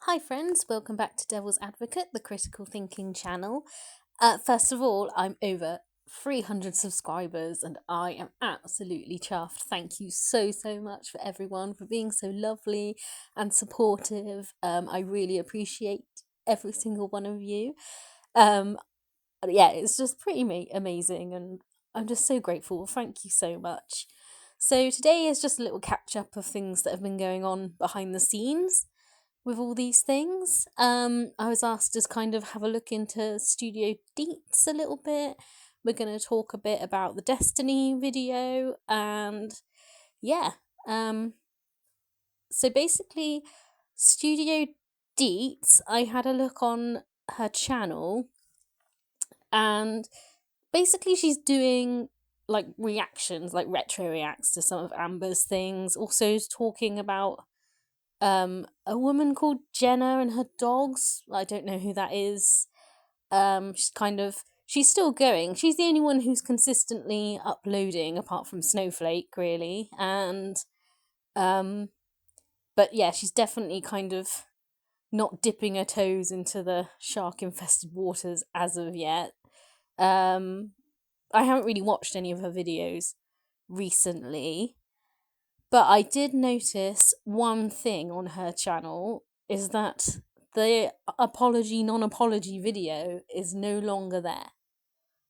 Hi friends, welcome back to Devil's Advocate, the critical thinking channel. First of all, I'm over 300 subscribers and I am absolutely chuffed. Thank you so much for everyone for being so lovely and supportive. I really appreciate every single one of you. Um, yeah, it's just pretty amazing and I'm just so grateful. Thank you so much. So today is just a little catch up of things that have been going on behind the scenes with all these things. I was asked to kind of have a look into Studio Deets a little bit. We're going to talk a bit about the Destiny video, and yeah. Um, so basically, Studio Deets, I had a look on her channel, and basically, she's doing like reactions, like retro reacts to some of Amber's things. Also, talking about a woman called Jenna and her dogs. I don't know who that is. She's still going. She's the only one who's consistently uploading apart from Snowflake, really. And um but yeah, she's definitely kind of not dipping her toes into the shark infested waters as of yet. Um I haven't really watched any of her videos recently. But I did notice one thing on her channel is that the apology non apology video is no longer there.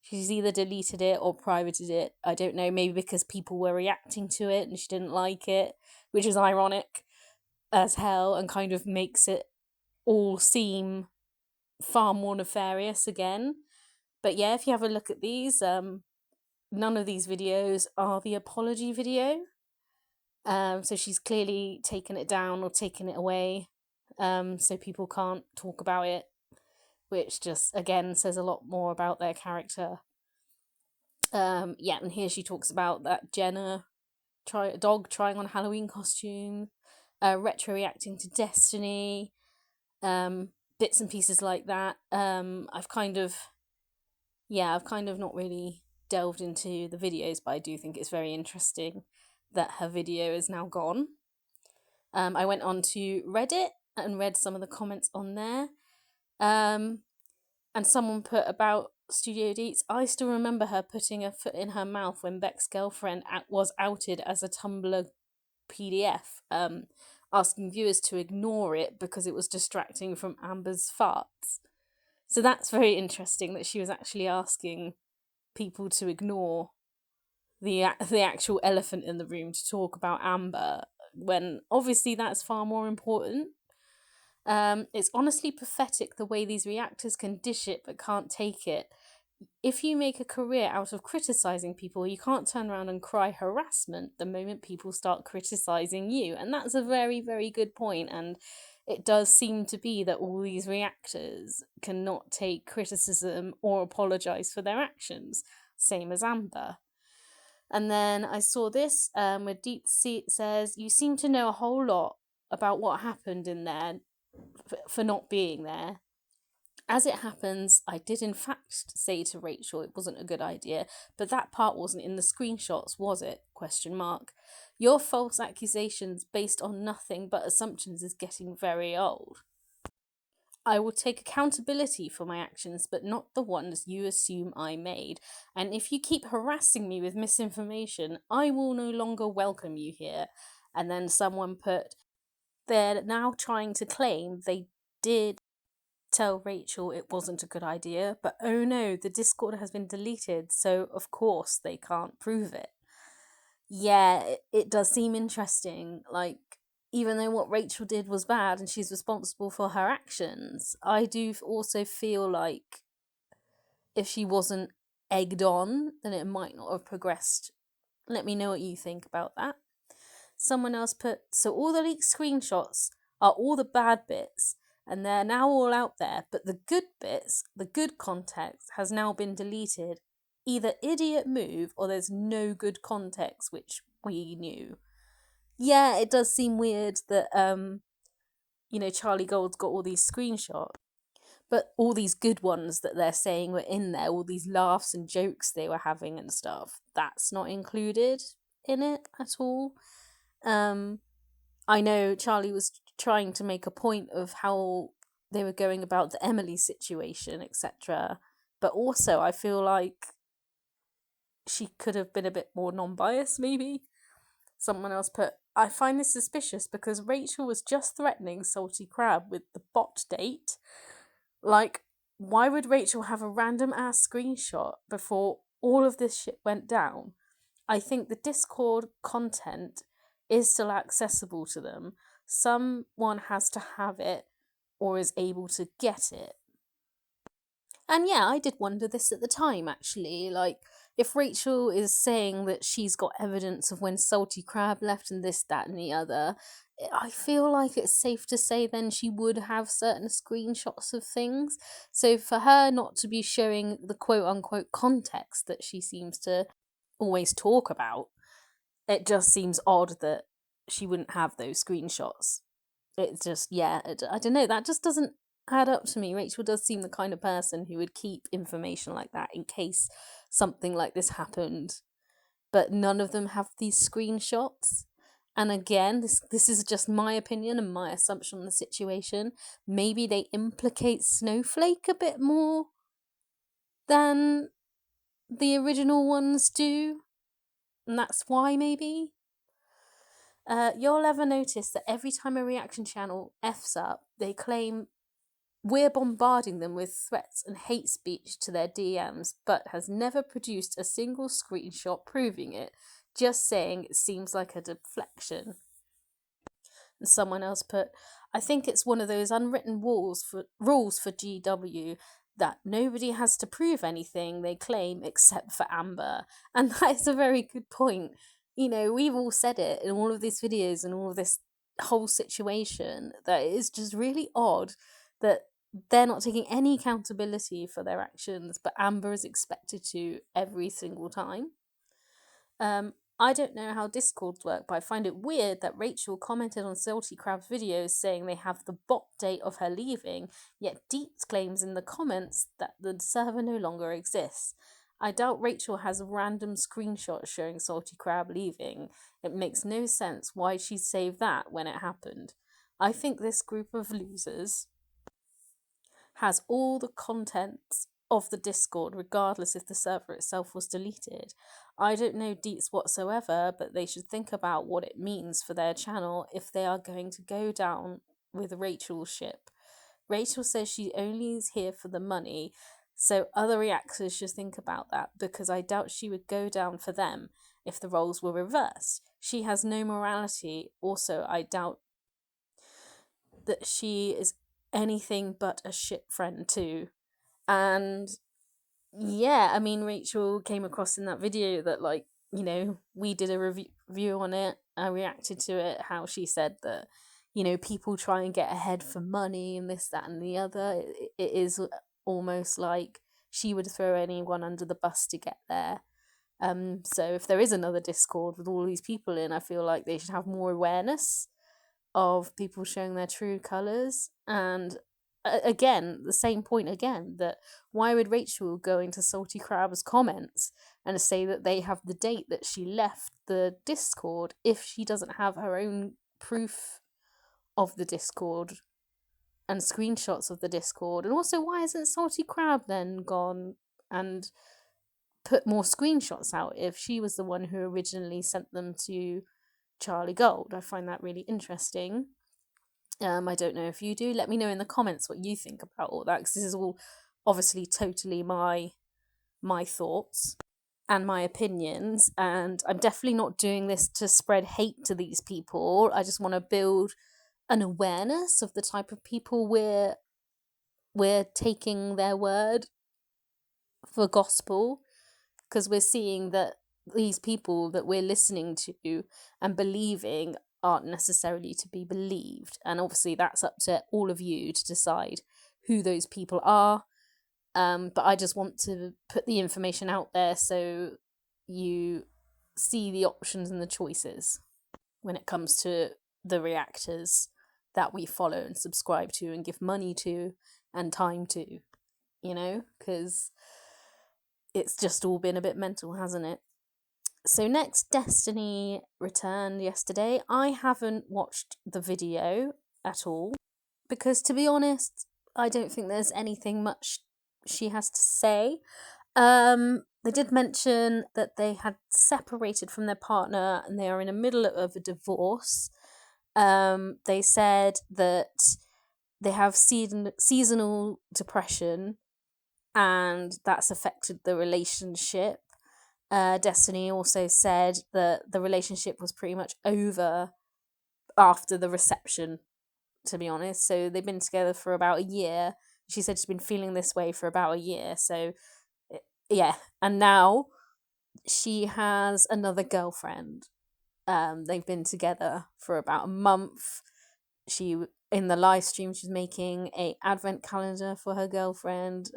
She's either deleted it or privated it. I don't know, maybe because people were reacting to it and she didn't like it, which is ironic as hell and kind of makes it all seem far more nefarious again. But yeah, if you have a look at these, none of these videos are the apology video. So she's clearly taken it down or taken it away, so people can't talk about it, which just again says a lot more about their character. Yeah, and here she talks about that Jenna dog trying on a Halloween costume, retro reacting to Destiny, bits and pieces like that. I've kind of not really delved into the videos, but I do think it's very interesting that her video is now gone. I went on to Reddit and read some of the comments on there. And someone put about Studio Deets. I still remember her putting a foot in her mouth when Beck's girlfriend was outed as a Tumblr PDF, asking viewers to ignore it because it was distracting from Amber's farts. So that's very interesting that she was actually asking people to ignore the actual elephant in the room to talk about Amber when obviously that's far more important. It's honestly pathetic the way these reactors can dish it but can't take it. If you make a career out of criticizing people, you can't turn around and cry harassment the moment people start criticizing you. And that's a very good point. And it does seem to be that all these reactors cannot take criticism or apologize for their actions, same as Amber. And then I saw this where Deetz says, "You seem to know a whole lot about what happened in there for not being there. As it happens, I did in fact say to Rachel it wasn't a good idea, but that part wasn't in the screenshots, was it? Question mark. Your false accusations based on nothing but assumptions is getting very old. I will take accountability for my actions, but not the ones you assume I made. And if you keep harassing me with misinformation, I will no longer welcome you here." And then someone put, "They're now trying to claim they did tell Rachel it wasn't a good idea, but oh no, the Discord has been deleted, so of course they can't prove it." Yeah, it does seem interesting. Like, even though what Rachel did was bad and she's responsible for her actions, I do also feel like if she wasn't egged on, then it might not have progressed. Let me know what you think about that. Someone else put, "So all the leaked screenshots are all the bad bits, and they're now all out there, but the good bits, the good context, has now been deleted. Either idiot move or there's no good context," which we knew. Yeah, it does seem weird that Charlie Gold's got all these screenshots, but all these good ones that they're saying were in there, all these laughs and jokes they were having and stuff, that's not included in it at all. I know Charlie was trying to make a point of how they were going about the Emily situation, etc. But also, I feel like she could have been a bit more non-biased, maybe. Someone else put, I find this suspicious because Rachel was just threatening Salty Crab with the bot date. Like, why would Rachel have a random ass screenshot before all of this shit went down? I think the Discord content is still accessible to them. Someone has to have it or is able to get it. And yeah, I did wonder this at the time, actually. Like, if Rachel is saying that she's got evidence of when Salty Crab left and this, that, and the other, I feel like it's safe to say then she would have certain screenshots of things. So for her not to be showing the quote unquote context that she seems to always talk about, it just seems odd that she wouldn't have those screenshots. It's just, yeah, I don't know, that just doesn't add up to me. Rachel does seem the kind of person who would keep information like that in case something like this happened, but none of them have these screenshots. And again, this is just my opinion and my assumption on the situation. Maybe they implicate Snowflake a bit more than the original ones do, and that's why, maybe. You'll ever notice that every time a reaction channel F's up, they claim we're bombarding them with threats and hate speech to their DMs, but has never produced a single screenshot proving it, just saying it seems like a deflection. And someone else put, I think it's one of those unwritten rules for GW that nobody has to prove anything they claim except for Amber. And that is a very good point. You know, we've all said it in all of these videos and all of this whole situation, that it is just really odd that they're not taking any accountability for their actions, but Amber is expected to every single time. I don't know how Discords work, but I find it weird that Rachel commented on Salty Crab's videos saying they have the bot date of her leaving, yet Deetz claims in the comments that the server no longer exists. I doubt Rachel has random screenshots showing Salty Crab leaving. It makes no sense why she'd save that when it happened. I think this group of losers has all the content of the Discord, regardless if the server itself was deleted. I don't know Deets whatsoever, but they should think about what it means for their channel if they are going to go down with Rachel's ship. Rachel says she only is here for the money, so other reactors should think about that, because I doubt she would go down for them if the roles were reversed. She has no morality. Also, I doubt that she is anything but a shit friend too. And yeah, I mean, Rachel came across in that video that, like, you know, we did a review on it. I reacted to it, how she said that, you know, people try and get ahead for money and this, that, and the other. It is almost like she would throw anyone under the bus to get there. So if there is another Discord with all these people in, I feel like they should have more awareness of people showing their true colours. And again, the same point again, that why would Rachel go into Salty Crab's comments and say that they have the date that she left the Discord if she doesn't have her own proof of the Discord and screenshots of the Discord? And also, why isn't Salty Crab then gone and put more screenshots out if she was the one who originally sent them to Charlie Gold? I find that really interesting. I don't know if you do. Let me know in the comments what you think about all that, because this is all obviously totally my thoughts and my opinions, and I'm definitely not doing this to spread hate to these people. I just want to build an awareness of the type of people we're taking their word for gospel, because we're seeing that these people that we're listening to and believing aren't necessarily to be believed. And obviously that's up to all of you to decide who those people are. But I just want to put the information out there so you see the options and the choices when it comes to the reactors that we follow and subscribe to and give money to and time to, you know, because it's just all been a bit mental, hasn't it? So next, Destiny returned yesterday. I haven't watched the video. at all, because to be honest, I don't think there's anything much she has to say. They did mention that they had separated from their partner and they are in the middle of a divorce. They said that they have seasonal depression and that's affected the relationship. Destiny also said that the relationship was pretty much over after the reception, to be honest. So they've been together for about a year. She said she's been feeling this way for about a year. So, yeah. And now she has another girlfriend. They've been together for about a month. In the live stream, she's making a advent calendar for her girlfriend.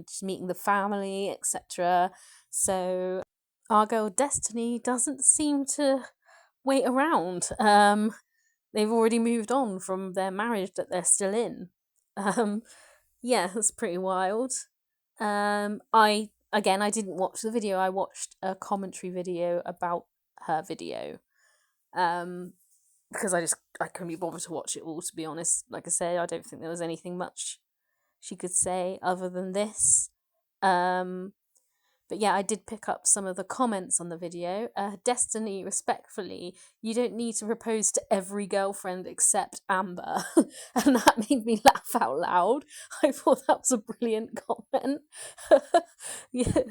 She's meeting the family, etc. So our girl Destiny doesn't seem to wait around. They've already moved on from their marriage that they're still in. Yeah, that's pretty wild. I didn't watch the video. I watched a commentary video about her video. Because I couldn't be bothered to watch it all, to be honest. Like I say, I don't think there was anything much she could say other than this. But yeah, I did pick up some of the comments on the video. Destiny, respectfully, you don't need to propose to every girlfriend except Amber. And that made me laugh out loud. I thought that was a brilliant comment. Yeah,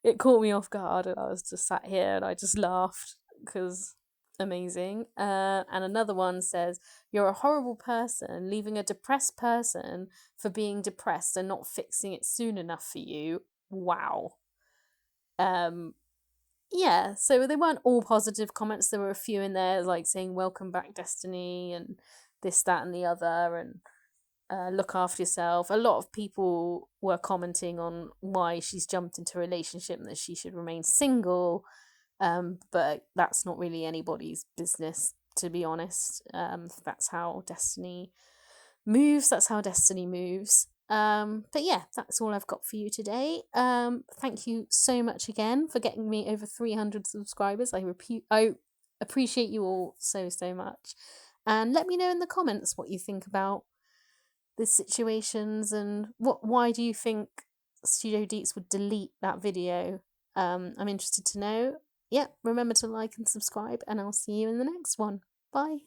it caught me off guard and I was just sat here and I just laughed because amazing. And another one says, you're a horrible person, leaving a depressed person for being depressed and not fixing it soon enough for you. Wow. Yeah, so they weren't all positive comments. There were a few in there like saying welcome back Destiny and this, that and the other, and look after yourself. A lot of people were commenting on why she's jumped into a relationship and that she should remain single, but that's not really anybody's business, to be honest. That's how Destiny moves. But yeah, that's all I've got for you today. Thank you so much again for getting me over 300 subscribers. I appreciate you all so much. And let me know in the comments what you think about the situations and why do you think Studio Deets would delete that video? I'm interested to know. Yeah, remember to like and subscribe, and I'll see you in the next one. Bye.